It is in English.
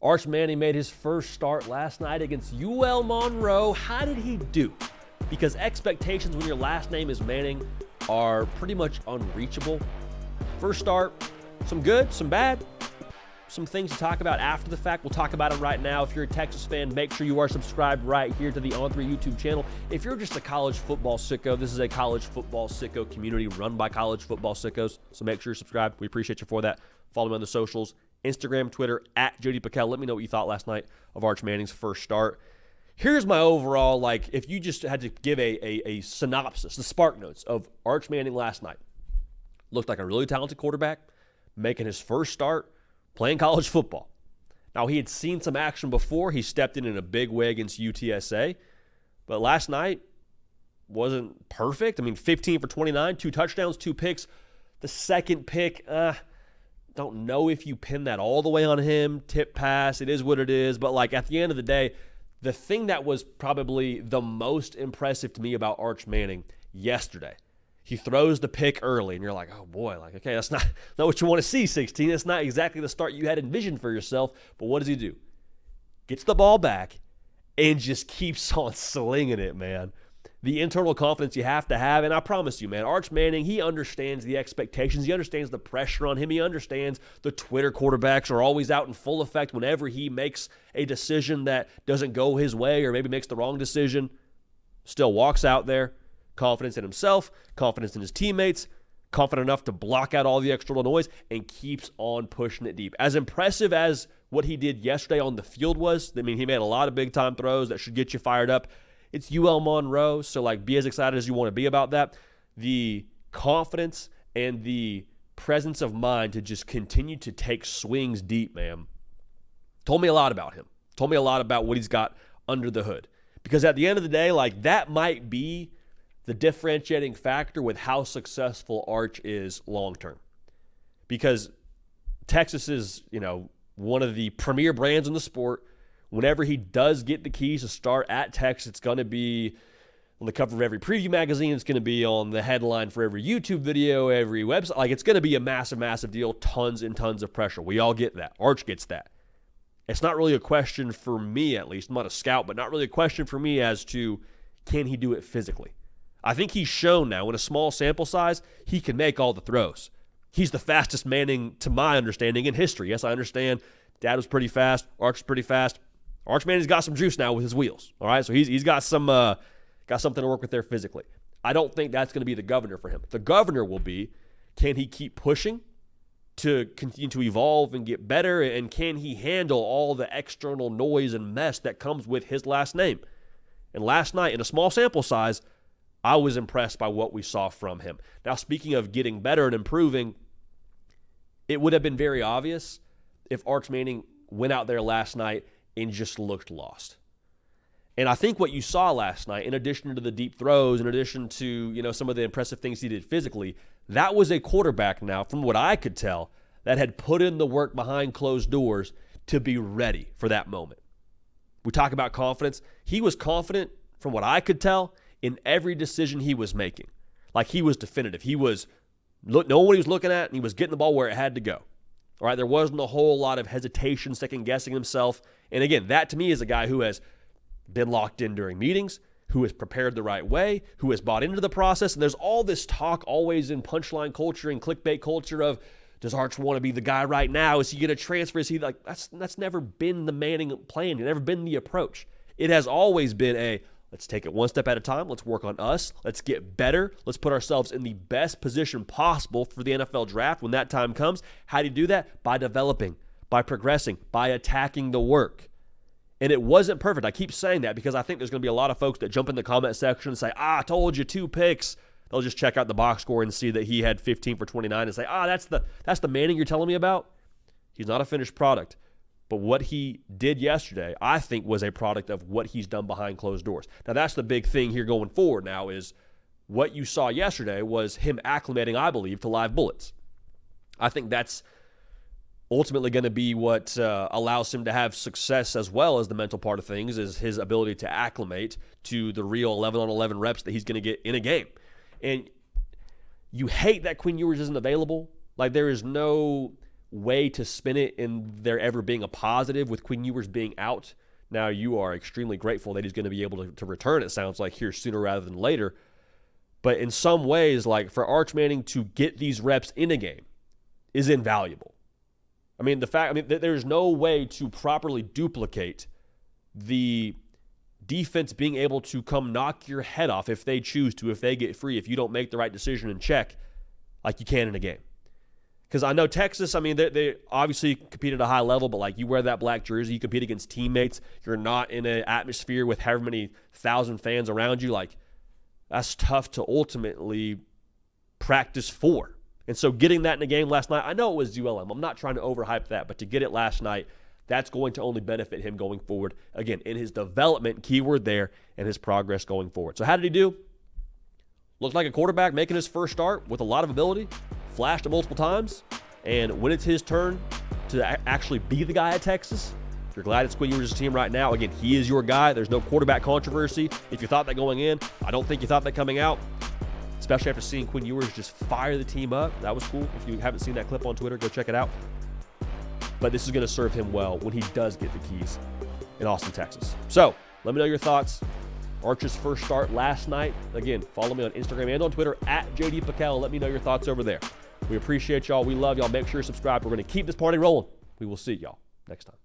Arch Manning made his first start last night against Monroe. How did he do? Because expectations when your last name is Manning are pretty much unreachable. First start, some good, some bad, some things to talk about after the fact. We'll talk about them right now. If you're a Texas fan, make sure you are subscribed right here to the On3 YouTube channel. If you're just a college football sicko, this is a college football sicko community run by college football sickos, so make sure you're subscribed. We appreciate you for that. Follow me on the socials, Instagram, Twitter, @JodyPickell. Let me know what you thought last night of Arch Manning's first start. Here's my overall, if you just had to give a synopsis, the spark notes of Arch Manning last night. Looked like a really talented quarterback, making his first start, playing college football. Now, he had seen some action before. He stepped in a big way against UTSA. But last night wasn't perfect. 15 for 29, 2 touchdowns, 2 picks. The second pick, don't know if you pin that all the way on him. Tip pass, it is what it is. But, at the end of the day, the thing that was probably the most impressive to me about Arch Manning yesterday, he throws the pick early, and you're like, oh, boy, okay, that's not what you want to see, 16. That's not exactly the start you had envisioned for yourself. But what does he do? Gets the ball back and just keeps on slinging it, man. The internal confidence you have to have, and I promise you, man, Arch Manning, he understands the expectations. He understands the pressure on him. He understands the Twitter quarterbacks are always out in full effect whenever he makes a decision that doesn't go his way or maybe makes the wrong decision. Still walks out there, confidence in himself, confidence in his teammates, confident enough to block out all the external noise, and keeps on pushing it deep. As impressive as what he did yesterday on the field was, he made a lot of big-time throws that should get you fired up. It's Monroe, so be as excited as you want to be about that. The confidence and the presence of mind to just continue to take swings deep, man, told me a lot about him. Told me a lot about what he's got under the hood. Because at the end of the day, that might be the differentiating factor with how successful Arch is long-term. Because Texas is, one of the premier brands in the sport. Whenever he does get the keys to start at Texas, it's going to be on the cover of every preview magazine. It's going to be on the headline for every YouTube video, every website. It's going to be a massive, massive deal. Tons and tons of pressure. We all get that. Arch gets that. It's not really a question for me, at least. I'm not a scout, but not really a question for me as to can he do it physically. I think he's shown now in a small sample size, he can make all the throws. He's the fastest Manning, to my understanding, in history. Yes, I understand. Dad was pretty fast. Arch was pretty fast. Arch Manning's got some juice now with his wheels, all right? So he's got something to work with there physically. I don't think that's going to be the governor for him. The governor will be, can he keep pushing to continue to evolve and get better, and can he handle all the external noise and mess that comes with his last name? And last night, in a small sample size, I was impressed by what we saw from him. Now, speaking of getting better and improving, it would have been very obvious if Arch Manning went out there last night and just looked lost. And I think what you saw last night, in addition to the deep throws, in addition to, some of the impressive things he did physically, that was a quarterback now, from what I could tell, that had put in the work behind closed doors to be ready for that moment. We talk about confidence. He was confident, from what I could tell, in every decision he was making. He was definitive. He was knowing what he was looking at, and he was getting the ball where it had to go. All right, there wasn't a whole lot of hesitation, second-guessing himself. And again, that to me is a guy who has been locked in during meetings, who has prepared the right way, who has bought into the process. And there's all this talk always in punchline culture and clickbait culture of, does Arch want to be the guy right now? Is he going to transfer? Is he that's never been the Manning plan. It's never been the approach. It has always been let's take it one step at a time. Let's work on us. Let's get better. Let's put ourselves in the best position possible for the NFL draft when that time comes. How do you do that? By developing, by progressing, by attacking the work. And it wasn't perfect. I keep saying that because I think there's going to be a lot of folks that jump in the comment section and say, I told you 2 picks. They'll just check out the box score and see that he had 15 for 29 and say, that's the Manning you're telling me about? He's not a finished product. But what he did yesterday, I think, was a product of what he's done behind closed doors. Now, that's the big thing here going forward now is what you saw yesterday was him acclimating, I believe, to live bullets. I think that's ultimately going to be what allows him to have success as well as the mental part of things is his ability to acclimate to the real 11-on-11 reps that he's going to get in a game. And you hate that Quinn Ewers isn't available. There is no way to spin it in there ever being a positive with Quinn Ewers being out. Now, you are extremely grateful that he's going to be able to return, it sounds like, here sooner rather than later. But in some ways, like, for Arch Manning to get these reps in a game is invaluable. I mean, there's no way to properly duplicate the defense being able to come knock your head off if they choose to, if they get free, if you don't make the right decision and check like you can in a game. Because I know Texas, I mean, they obviously compete at a high level, but like, you wear that black jersey, you compete against teammates, you're not in an atmosphere with however many thousand fans around you. Like, that's tough to ultimately practice for. And so getting that in a game last night, I know it was ULM. I'm not trying to overhype that, but to get it last night, that's going to only benefit him going forward. Again, in his development, keyword there, and his progress going forward. So how did he do? Looked like a quarterback making his first start with a lot of ability. Flashed it multiple times, and when it's his turn to actually be the guy at Texas, if you're glad it's Quinn Ewers' team right now, again, he is your guy. There's no quarterback controversy. If you thought that going in, I don't think you thought that coming out, especially after seeing Quinn Ewers just fire the team up. That was cool. If you haven't seen that clip on Twitter, go check it out. But this is going to serve him well when he does get the keys in Austin, Texas. So let me know your thoughts. Arch's first start last night. Again, follow me on Instagram and on Twitter at JD Pickell. Let me know your thoughts over there. We appreciate y'all. We love y'all. Make sure you're subscribed. We're going to keep this party rolling. We will see y'all next time.